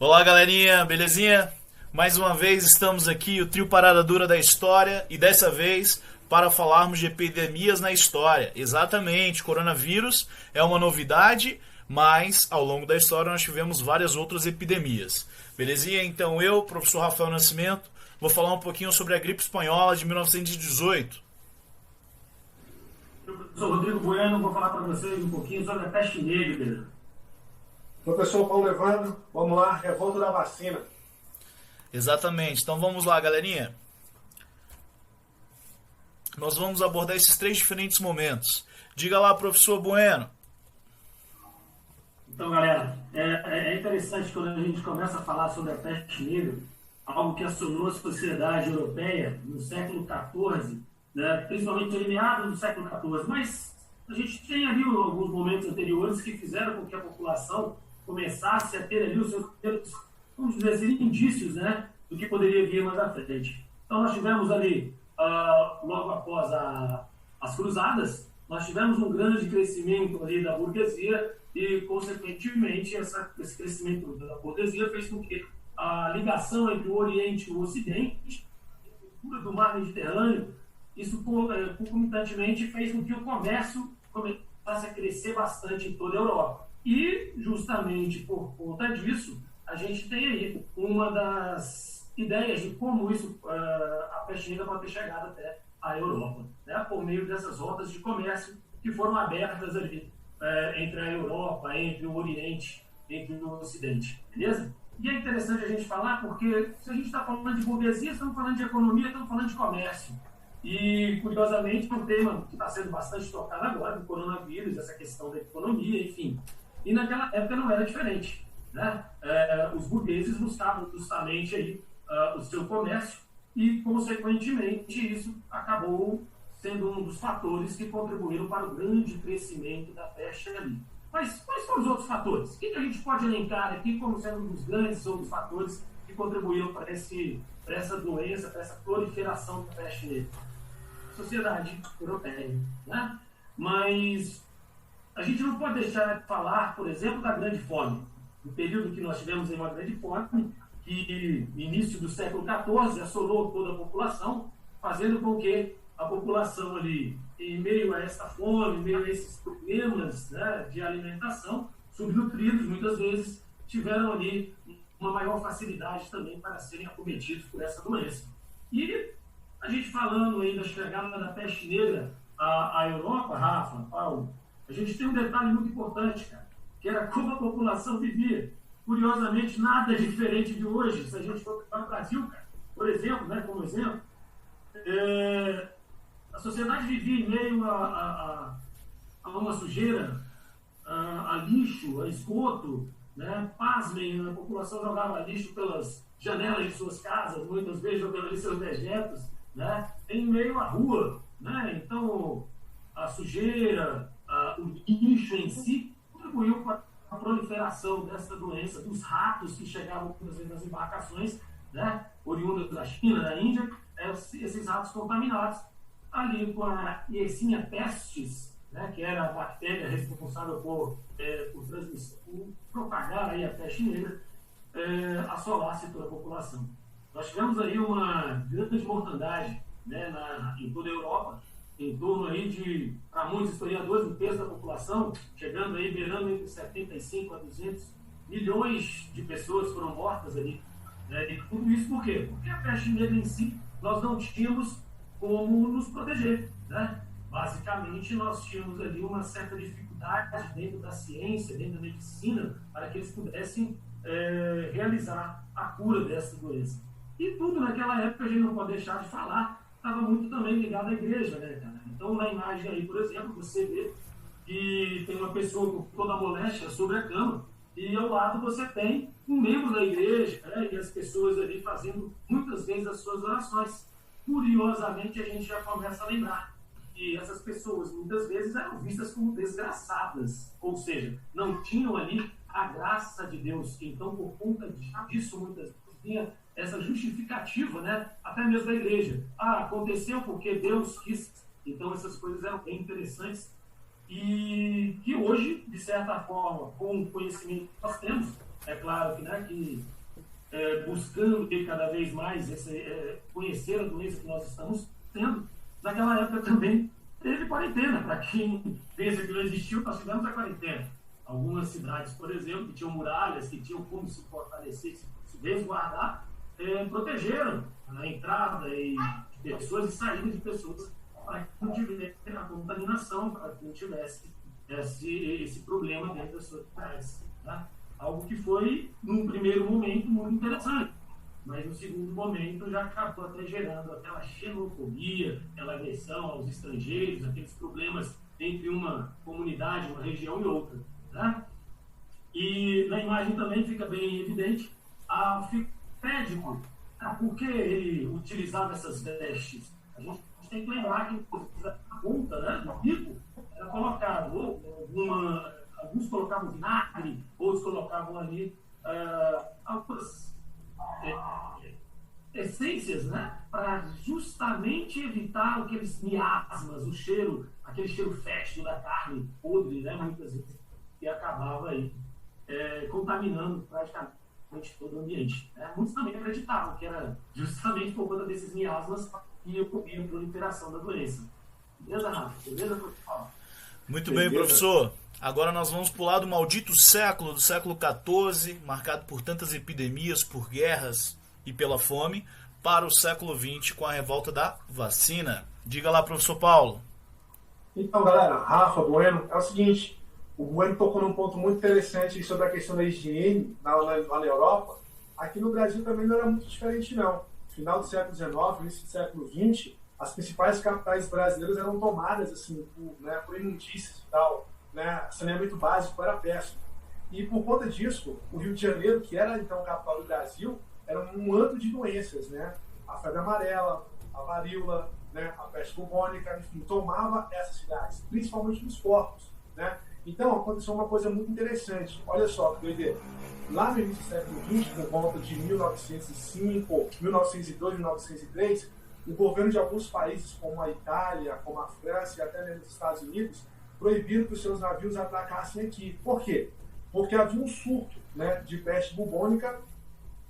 Olá, galerinha, belezinha? Mais uma vez estamos aqui, o trio Parada Dura da História, e dessa vez para falarmos de epidemias na história. Exatamente, coronavírus é uma novidade, mas ao longo da história nós tivemos várias outras epidemias. Belezinha? Então eu, professor Rafael Nascimento, vou falar um pouquinho sobre a gripe espanhola de 1918. Eu sou Rodrigo Bueno, vou falar para vocês um pouquinho sobre a peste negra. Professor Paulo Evandro, vamos lá, revolta da vacina. Exatamente, então vamos lá, galerinha. Nós vamos abordar esses três diferentes momentos. Diga lá, professor Bueno. Então, galera, é interessante quando a gente começa a falar sobre a peste negra, algo que assolou a sociedade europeia no século XIV, né, principalmente ali meados do século XIV, mas a gente tem ali alguns momentos anteriores que fizeram com que a população começasse a ter ali os seus primeiros, vamos dizer assim, indícios, né, do que poderia vir mais à frente. Então, nós tivemos ali, logo após as cruzadas, nós tivemos um grande crescimento ali da burguesia e, consequentemente, esse crescimento da burguesia fez com que a ligação entre o Oriente e o Ocidente, a cultura do mar Mediterrâneo, isso concomitantemente fez com que o comércio começasse a crescer bastante em toda a Europa. E, justamente por conta disso, a gente tem aí uma das ideias de como isso, a peste negra pode ter chegado até a Europa, né? Por meio dessas rotas de comércio que foram abertas ali entre a Europa, entre o Oriente, entre o Ocidente, beleza? E é interessante a gente falar porque se a gente está falando de burguesia, estamos falando de economia, estamos falando de comércio. E, curiosamente, um tema que está sendo bastante tocado agora, do coronavírus, essa questão da economia, enfim. E naquela época não era diferente, né? Os burgueses buscavam justamente aí, o seu comércio e, consequentemente, isso acabou sendo um dos fatores que contribuíram para o grande crescimento da peste ali. Mas quais são os outros fatores? O que a gente pode elencar aqui como sendo um dos grandes outros fatores que contribuíram para essa doença, para essa proliferação da peste negra? Sociedade europeia, né? Mas a gente não pode deixar de falar, por exemplo, da Grande Fome. No período que nós tivemos uma Grande Fome, que no início do século XIV assolou toda a população, fazendo com que a população ali, em meio a essa fome, em meio a esses problemas, né, de alimentação, subnutridos muitas vezes, tiveram ali uma maior facilidade também para serem acometidos por essa doença. E a gente falando aí da chegada da peste negra à Europa, Rafa, Paulo, a gente tem um detalhe muito importante, cara, que era como a população vivia. Curiosamente, nada diferente de hoje. Se a gente for para o Brasil, cara, por exemplo, né, como exemplo, a sociedade vivia em meio a uma sujeira, a lixo, a esgoto, né? Pasmem, a população jogava lixo pelas janelas de suas casas, muitas vezes jogando ali seus dejetos, né? Em meio à rua, né? Então, a sujeira, o lixo em si, contribuiu para a proliferação dessa doença, dos ratos que chegavam muitas vezes nas embarcações, né? Oriundas da China, da Índia, esses ratos contaminados, ali com a Yersinia pestis, né, que era a bactéria responsável por propagar aí a peste negra, assolasse toda a população. Nós tivemos aí uma grande mortandade, né, em toda a Europa, em torno aí de, para muitos historiadores, um terço da população, chegando aí, beirando entre 75 a 200 milhões de pessoas foram mortas ali. Né, e tudo isso por quê? Porque a peste negra em si, nós não tínhamos como nos proteger, né? Basicamente, nós tínhamos ali uma certa dificuldade dentro da ciência, dentro da medicina, para que eles pudessem realizar a cura dessa doença. E tudo naquela época, a gente não pode deixar de falar, estava muito também ligado à igreja, né, cara? Então, na imagem aí, por exemplo, você vê que tem uma pessoa com toda a moléstia sobre a cama, e ao lado você tem um membro da igreja, né, e as pessoas ali fazendo muitas vezes as suas orações. Curiosamente, a gente já começa a lembrar que essas pessoas muitas vezes eram vistas como desgraçadas, ou seja, não tinham ali a graça de Deus. Então, por conta disso, muitas vezes tinha essa justificativa, né? Até mesmo da igreja. Aconteceu porque Deus quis. Então, essas coisas eram bem interessantes e que hoje, de certa forma, com o conhecimento que nós temos, é claro que, né, buscando ter cada vez mais conhecer a doença que nós estamos tendo, naquela época também teve quarentena. Para quem pensa que não existiu, nós tivemos a quarentena. Algumas cidades, por exemplo, que tinham muralhas, que tinham como se fortalecer, se resguardar, protegeram a entrada de pessoas e saída de pessoas para que não tivesse a contaminação, para que não tivesse esse problema dentro das suas cidades. Tá? Algo que foi, num primeiro momento, muito interessante, mas no segundo momento já acabou até gerando aquela xenofobia, aquela agressão aos estrangeiros, aqueles problemas entre uma comunidade, uma região e outra. Né? E na imagem também fica bem evidente a médico. Por que ele utilizava essas vestes? A gente tem que lembrar que a ponta, né, do bico era colocado, alguns colocavam vinagre, outros colocavam ali algumas essências, né, para justamente evitar aqueles miasmas, o cheiro, aquele cheiro fétido da carne podre, né, muitas vezes, que acabava aí contaminando praticamente todo o ambiente. Né? Muitos também acreditavam que era justamente por conta desses miasmas que ocorriam a proliferação da doença. Beleza, Rafa? Beleza, professor? Muito bem, professor. Agora nós vamos pular do maldito século, do século XIV, marcado por tantas epidemias, por guerras e pela fome, para o século XX com a revolta da vacina. Diga lá, professor Paulo. Então, galera, Rafa, Bueno, é o seguinte, o Bueno tocou num ponto muito interessante sobre a questão da higiene lá na Europa. Aqui no Brasil também não era muito diferente, não. Final do século XIX, início do século XX, as principais capitais brasileiras eram tomadas assim, por imundícias e tal. Né? Saneamento básico era péssimo. E por conta disso, o Rio de Janeiro, que era então a capital do Brasil, era um antro de doenças. Né? A febre amarela, a varíola, né? A peste bubônica, enfim, tomava essas cidades, principalmente nos portos. Né? Então, aconteceu uma coisa muito interessante. Olha só, que doideira. Lá no início do século XX, por volta de 1905, 1902, 1903, o governo de alguns países, como a Itália, como a França e até mesmo os Estados Unidos, proibiram que os seus navios atracassem aqui. Por quê? Porque havia um surto, né, de peste bubônica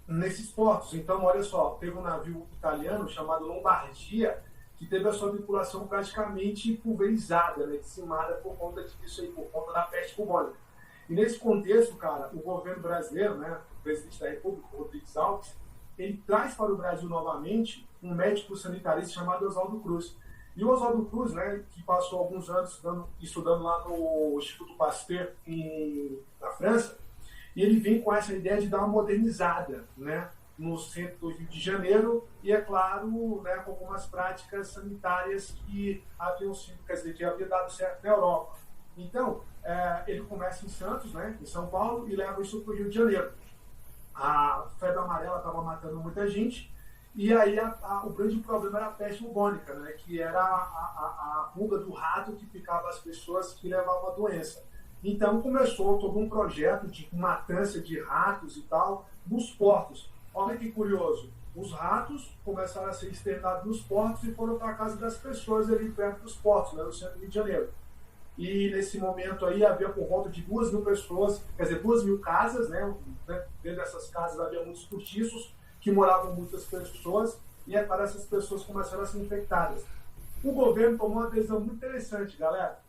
nesses portos. Então, olha só, teve um navio italiano chamado Lombardia, que teve a sua tripulação praticamente pulverizada, né, dizimada por conta disso aí, por conta da peste bubônica. E nesse contexto, cara, o governo brasileiro, né, o presidente da República, Rodrigues Alves, ele traz para o Brasil novamente um médico sanitarista chamado Oswaldo Cruz. E o Oswaldo Cruz, né, que passou alguns anos estudando lá no Instituto Pasteur na França, e ele vem com essa ideia de dar uma modernizada, né, no centro do Rio de Janeiro e, é claro, né, com algumas práticas sanitárias que haviam sido, quer dizer, que havia dado certo na Europa. Então, ele começa em Santos, né, em São Paulo, e leva isso para o Rio de Janeiro. A febre amarela estava matando muita gente, e aí o grande problema era a peste bubônica, né, que era a pulga do rato que picava as pessoas que levavam a doença. Então começou todo um projeto de matança de ratos e tal nos portos. Olha que curioso, os ratos começaram a ser exterminados nos portos e foram para a casa das pessoas ali perto dos portos, né, no centro do Rio de Janeiro. E nesse momento aí havia por volta de 2.000 pessoas, quer dizer, 2.000 casas, né? Dentro dessas casas havia muitos cortiços, que moravam muitas pessoas, e é para essas pessoas começaram a ser infectadas. O governo tomou uma decisão muito interessante, galera.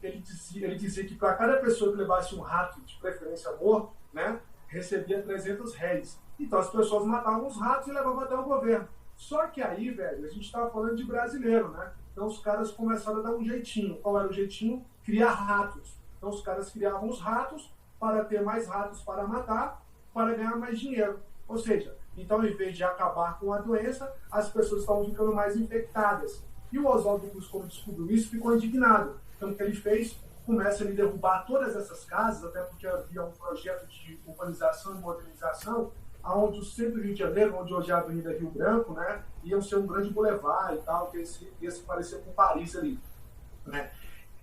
Ele dizia que para cada pessoa que levasse um rato, de preferência morto, né, recebia R$300. Então as pessoas matavam os ratos e levavam até o governo. Só que aí, velho, a gente estava falando de brasileiro, né? Então os caras começaram a dar um jeitinho. Qual era o jeitinho? Criar ratos. Então os caras criavam os ratos para ter mais ratos para matar, para ganhar mais dinheiro. Ou seja, então em vez de acabar com a doença, as pessoas estavam ficando mais infectadas. E o Oswaldo Cruz, quando descobriu isso, ficou indignado. Então o que ele fez? Começa a derrubar todas essas casas, até porque havia um projeto de urbanização e modernização, onde o centro do Rio de Janeiro, onde hoje é a Avenida Rio Branco, né, iam ser um grande boulevard e tal, que ia se parecer com Paris ali. Né?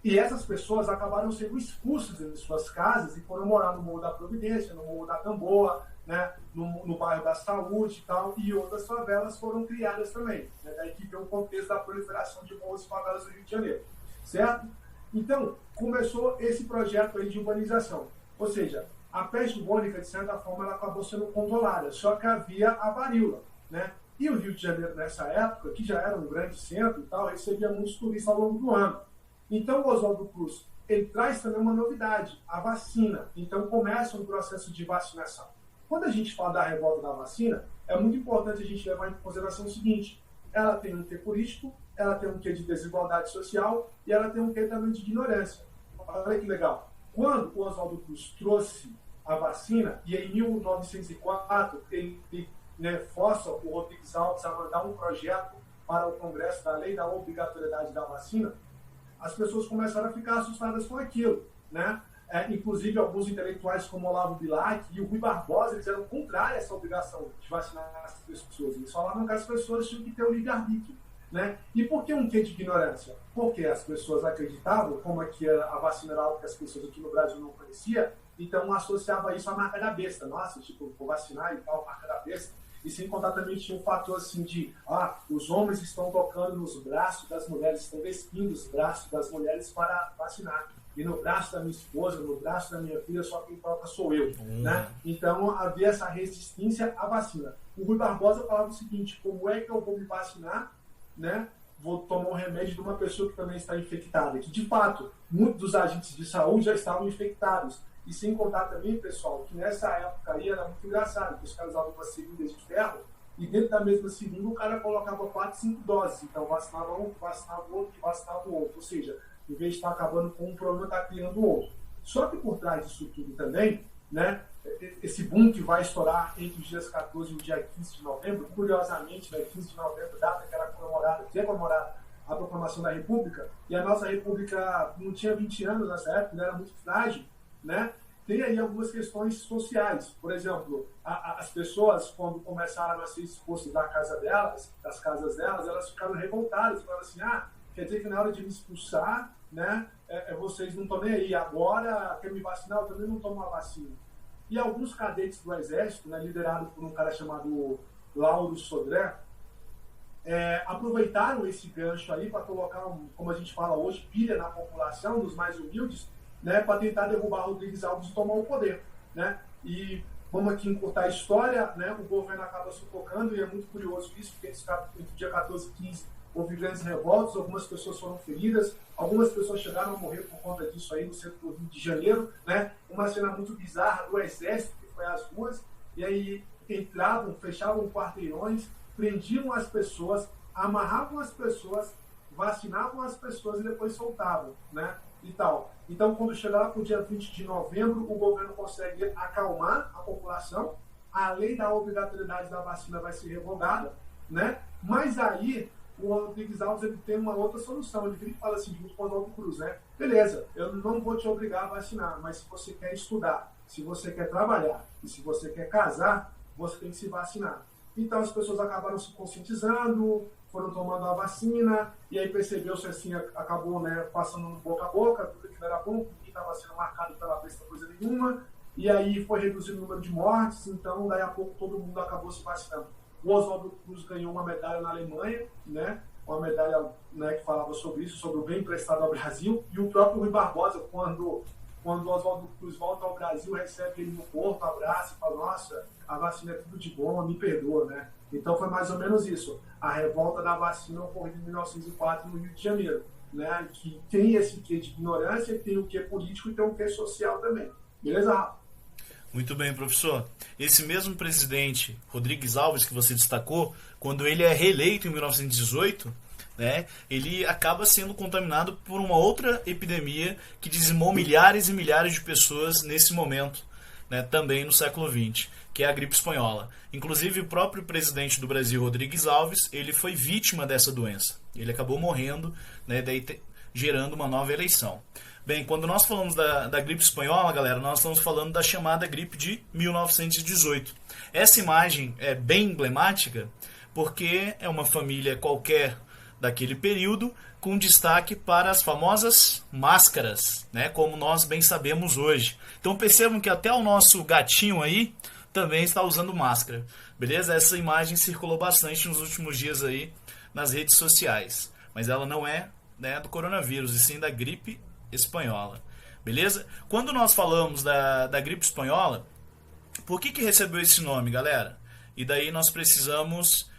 E essas pessoas acabaram sendo expulsas de suas casas e foram morar no Morro da Providência, no Morro da Tamboa, né, no bairro da Saúde e tal, e outras favelas foram criadas também. Né? Daí que vem o contexto da proliferação de morros e favelas do Rio de Janeiro. Certo? Então, começou esse projeto aí de urbanização. Ou seja, A peste bubônica, de certa forma, ela acabou sendo controlada, só que havia a varíola, né? E o Rio de Janeiro, nessa época, que já era um grande centro e tal, recebia muitos turistas ao longo do ano. Então, o Oswaldo Cruz, ele traz também uma novidade, a vacina. Então, começa um processo de vacinação. Quando a gente fala da revolta da vacina, é muito importante a gente levar em consideração o seguinte: ela tem um quê político, ela tem um quê de desigualdade social e ela tem um quê também de ignorância. Olha que legal. Quando o Oswaldo Cruz trouxe a vacina, e em 1904 ele força o Rodrigues Alves a mandar um projeto para o Congresso da lei da obrigatoriedade da vacina, as pessoas começaram a ficar assustadas com aquilo, né? Inclusive alguns intelectuais como Olavo Bilac e o Rui Barbosa, eles eram contrários a essa obrigação de vacinar as pessoas. Eles falavam que as pessoas tinham que ter o livre-arbítrio, né? E por que um quê de ignorância? Porque as pessoas acreditavam, como aqui a vacina era algo que as pessoas aqui no Brasil não conheciam, então associava isso à marca da besta. Nossa, tipo, vou vacinar e tal, marca da besta. E sem contar também tinha um fator assim de, os homens estão tocando nos braços das mulheres, estão vestindo os braços das mulheres para vacinar. E no braço da minha esposa, no braço da minha filha, só quem toca sou eu. Né? Então havia essa resistência à vacina. O Rui Barbosa falava o seguinte: como é que eu vou me vacinar, né? Vou tomar um remédio de uma pessoa que também está infectada? Que de fato, muitos dos agentes de saúde já estavam infectados. E sem contar também, pessoal, que nessa época aí era muito engraçado, que os caras usavam uma seringa de ferro e dentro da mesma seringa o cara colocava 4, 5 doses. Então vacinava um, vacinava o outro, vacinava o outro. Ou seja, em vez de estar acabando com um problema, está criando o outro. Só que por trás disso tudo também, né, esse boom que vai estourar entre os dias 14 e o dia 15 de novembro, curiosamente, né, 15 de novembro, data que era comemorada a proclamação da República, e a nossa República não tinha 20 anos nessa época, não era muito frágil, né? Tem aí algumas questões sociais. Por exemplo, as pessoas, quando começaram a ser expulsas das casas delas, elas ficaram revoltadas, falaram assim: quer dizer que na hora de me expulsar, né, vocês não estão nem aí, agora quer me vacinar, eu também não tomo a vacina. E alguns cadetes do Exército, né, liderado por um cara chamado Lauro Sodré, aproveitaram esse gancho aí para colocar, como a gente fala hoje, pilha na população, dos mais humildes, né, para tentar derrubar Rodrigues Alves e tomar o poder, né? E vamos aqui encurtar a história, né? O governo acaba sufocando, e é muito curioso isso, porque entre o dia 14 e 15 houve grandes revoltas, algumas pessoas foram feridas, algumas pessoas chegaram a morrer por conta disso aí no centro do Rio de Janeiro, né? Uma cena muito bizarra do Exército que foi às ruas, e aí entravam, fechavam quarteirões, prendiam as pessoas, amarravam as pessoas, vacinavam as pessoas e depois soltavam, né? E tal. Então, quando chegar lá para o dia 20 de novembro, o governo consegue acalmar a população, a lei da obrigatoriedade da vacina vai ser revogada, né? Mas aí o Rodrigues Alves ele tem uma outra solução. Ele vira e fala assim, junto com o Oswaldo Cruz, né? Beleza, eu não vou te obrigar a vacinar, mas se você quer estudar, se você quer trabalhar e se você quer casar, você tem que se vacinar. Então as pessoas acabaram se conscientizando, foram tomando a vacina, e aí percebeu-se assim, acabou, né, passando boca a boca, tudo que não era bom, ninguém estava sendo marcado pela besta coisa nenhuma, e aí foi reduzido o número de mortes, então daí a pouco todo mundo acabou se vacinando. O Oswaldo Cruz ganhou uma medalha na Alemanha, né, uma medalha, né, que falava sobre isso, sobre o bem prestado ao Brasil, e o próprio Rui Barbosa, quando o Oswaldo Cruz volta ao Brasil, recebe ele no porto, abraça e fala: nossa, a vacina é tudo de bom, me perdoa, né? Então foi mais ou menos isso. A revolta da vacina ocorreu em 1904 no Rio de Janeiro, né? Que tem esse quê de ignorância, tem o quê político e tem o quê social também. Beleza, Rafa? Muito bem, professor. Esse mesmo presidente, Rodrigues Alves, que você destacou, quando ele é reeleito em 1918, né, ele acaba sendo contaminado por uma outra epidemia que dizimou milhares e milhares de pessoas nesse momento, né, também no século XX, que é a gripe espanhola. Inclusive, o próprio presidente do Brasil, Rodrigues Alves, ele foi vítima dessa doença. Ele acabou morrendo, né, daí gerando uma nova eleição. Bem, quando nós falamos da gripe espanhola, galera, nós estamos falando da chamada gripe de 1918. Essa imagem é bem emblemática porque é uma família qualquer daquele período, com destaque para as famosas máscaras, né, como nós bem sabemos hoje. Então percebam que até o nosso gatinho aí também está usando máscara, beleza? Essa imagem circulou bastante nos últimos dias aí nas redes sociais, mas ela não é, né, do coronavírus, e sim da gripe espanhola. beleza? Quando nós falamos da gripe espanhola, por que recebeu esse nome, galera? E daí nós precisamos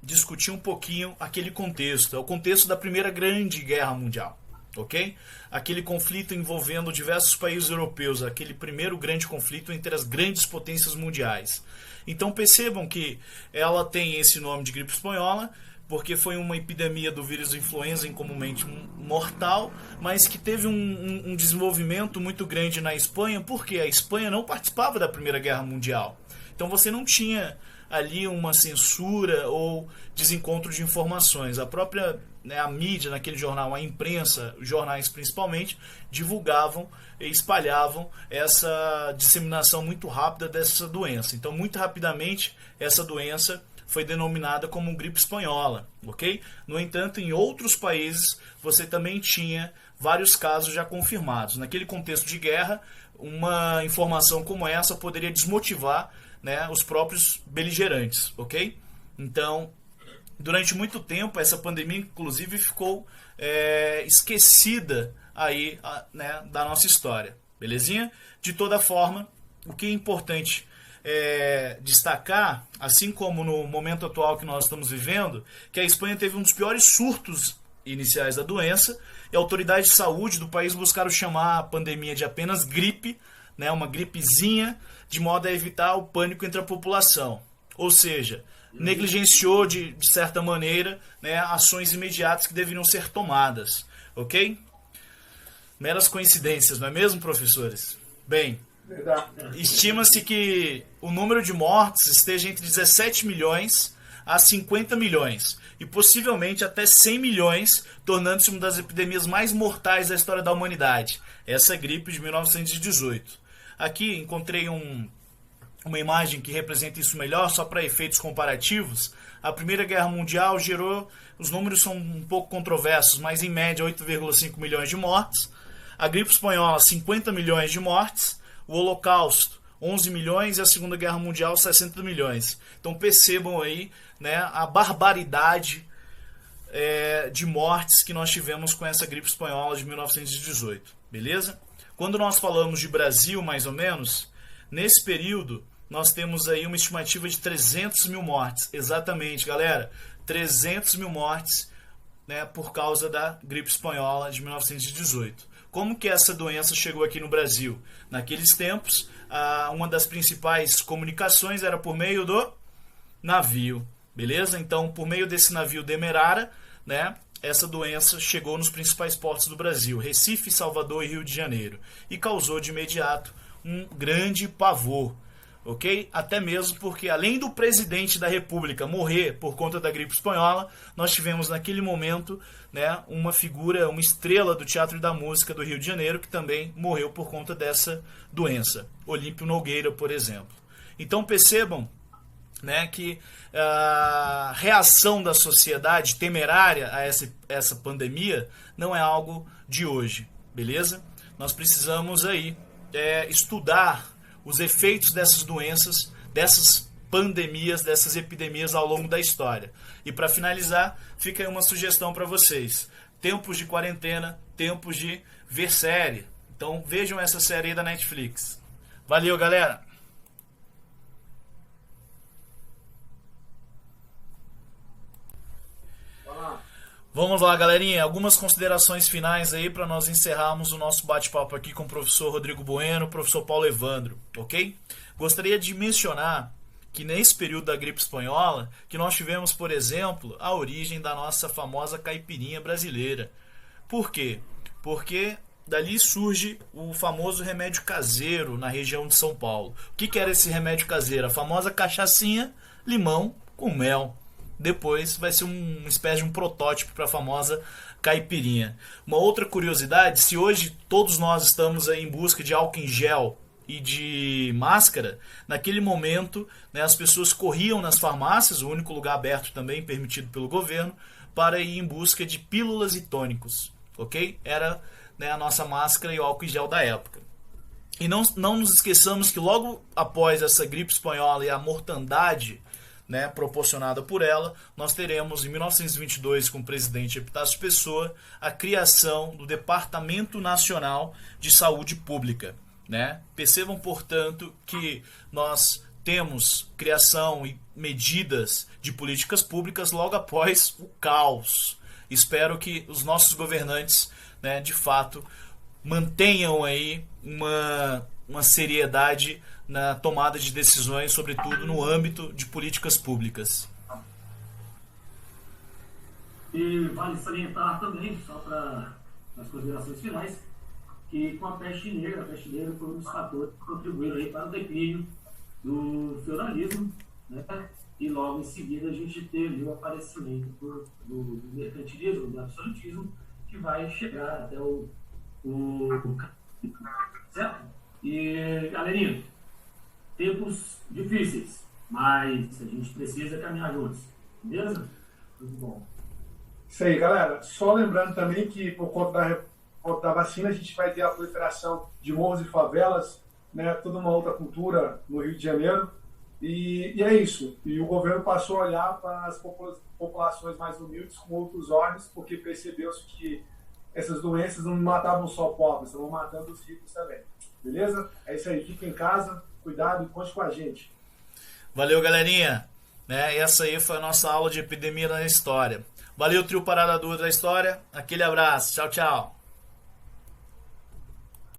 discutir um pouquinho aquele contexto. É o contexto da Primeira Grande Guerra Mundial, ok? Aquele conflito envolvendo diversos países europeus, aquele primeiro grande conflito entre as grandes potências mundiais. Então percebam que ela tem esse nome de gripe espanhola, porque foi uma epidemia do vírus influenza incomumente mortal, mas que teve um desenvolvimento muito grande na Espanha, porque a Espanha não participava da Primeira Guerra Mundial. Então você não tinha ali uma censura ou desencontro de informações. A própria a mídia naquele jornal, a imprensa, os jornais principalmente, divulgavam e espalhavam essa disseminação muito rápida dessa doença. Então, muito rapidamente, essa doença foi denominada como gripe espanhola, ok? No entanto, em outros países, você também tinha vários casos já confirmados. Naquele contexto de guerra, uma informação como essa poderia desmotivar, né, os próprios beligerantes, ok? Então, durante muito tempo, essa pandemia, inclusive, ficou esquecida aí, né, da nossa história, belezinha? De toda forma, o que é importante destacar, assim como no momento atual que nós estamos vivendo, que a Espanha teve um dos piores surtos iniciais da doença, e a autoridade de saúde do país buscaram chamar a pandemia de apenas gripe, né, uma gripezinha, de modo a evitar o pânico entre a população. Ou seja, negligenciou de certa maneira, né, ações imediatas que deveriam ser tomadas, ok? Meras coincidências, não é mesmo, professores? Bem, estima-se que o número de mortes esteja entre 17 milhões a 50 milhões e possivelmente até 100 milhões, tornando-se uma das epidemias mais mortais da história da humanidade, essa gripe de 1918. Aqui encontrei uma imagem que representa isso melhor, só para efeitos comparativos. A Primeira Guerra Mundial gerou, os números são um pouco controversos, mas em média 8,5 milhões de mortes. A gripe espanhola, 50 milhões de mortes. O Holocausto, 11 milhões. E a Segunda Guerra Mundial, 60 milhões. Então percebam aí, né, a barbaridade de mortes que nós tivemos com essa gripe espanhola de 1918. Beleza? Quando nós falamos de Brasil, mais ou menos, nesse período, nós temos aí uma estimativa de 300 mil mortes. Exatamente, galera. 300 mil mortes, né, por causa da gripe espanhola de 1918. Como que essa doença chegou aqui no Brasil? Naqueles tempos, uma das principais comunicações era por meio do navio. Beleza? Então, por meio desse navio Demerara, né, essa doença chegou nos principais portos do Brasil, Recife, Salvador e Rio de Janeiro, e causou de imediato um grande pavor, ok? Até mesmo porque, além do presidente da República morrer por conta da gripe espanhola, nós tivemos naquele momento, né, uma figura, uma estrela do teatro e da música do Rio de Janeiro que também morreu por conta dessa doença, Olímpio Nogueira, por exemplo. Então percebam, né, que a reação da sociedade temerária a essa pandemia não é algo de hoje, beleza? Nós precisamos aí estudar os efeitos dessas doenças, dessas pandemias, dessas epidemias ao longo da história. E para finalizar, fica aí uma sugestão para vocês. Tempos de quarentena, tempos de ver série. Então vejam essa série aí da Netflix. Valeu, galera! Vamos lá, galerinha. Algumas considerações finais aí para nós encerrarmos o nosso bate-papo aqui com o professor Rodrigo Bueno, o professor Paulo Evandro, ok? Gostaria de mencionar que nesse período da gripe espanhola, que nós tivemos, por exemplo, a origem da nossa famosa caipirinha brasileira. Por quê? Porque dali surge o famoso remédio caseiro na região de São Paulo. O que era esse remédio caseiro? A famosa cachaçinha, limão com mel. Depois vai ser uma espécie de um protótipo para a famosa caipirinha. Uma outra curiosidade, se hoje todos nós estamos aí em busca de álcool em gel e de máscara, naquele momento, né, as pessoas corriam nas farmácias, o único lugar aberto também permitido pelo governo, para ir em busca de pílulas e tônicos, ok? Era, né, a nossa máscara e o álcool em gel da época. E não nos esqueçamos que logo após essa gripe espanhola e a mortandade, né, proporcionada por ela, nós teremos em 1922, com o presidente Epitácio Pessoa, a criação do Departamento Nacional de Saúde Pública, né? Percebam, portanto, que nós temos criação e medidas de políticas públicas logo após o caos. Espero que os nossos governantes, né, de fato, mantenham aí uma seriedade na tomada de decisões, sobretudo no âmbito de políticas públicas. E vale salientar também, só para as considerações finais, que com a peste negra foi um dos fatores que contribuíram aí para o declínio do feudalismo, né? E logo em seguida a gente teve o aparecimento do mercantilismo, do absolutismo, que vai chegar até o certo? E, galerinha, tempos difíceis, mas a gente precisa caminhar juntos, beleza? Muito bom. Isso aí, galera. Só lembrando também que por conta da vacina a gente vai ter a proliferação de morros e favelas, né? Toda uma outra cultura no Rio de Janeiro. E é isso. E o governo passou a olhar para as populações mais humildes com outros olhos, porque percebeu-se que essas doenças não matavam só pobres, estavam matando os ricos também. Beleza? É isso aí. Fica em casa, cuidado e conte com a gente. Valeu, galerinha. Né? Essa aí foi a nossa aula de epidemia na história. Valeu, trio Parada Dura da História. Aquele abraço. Tchau, tchau.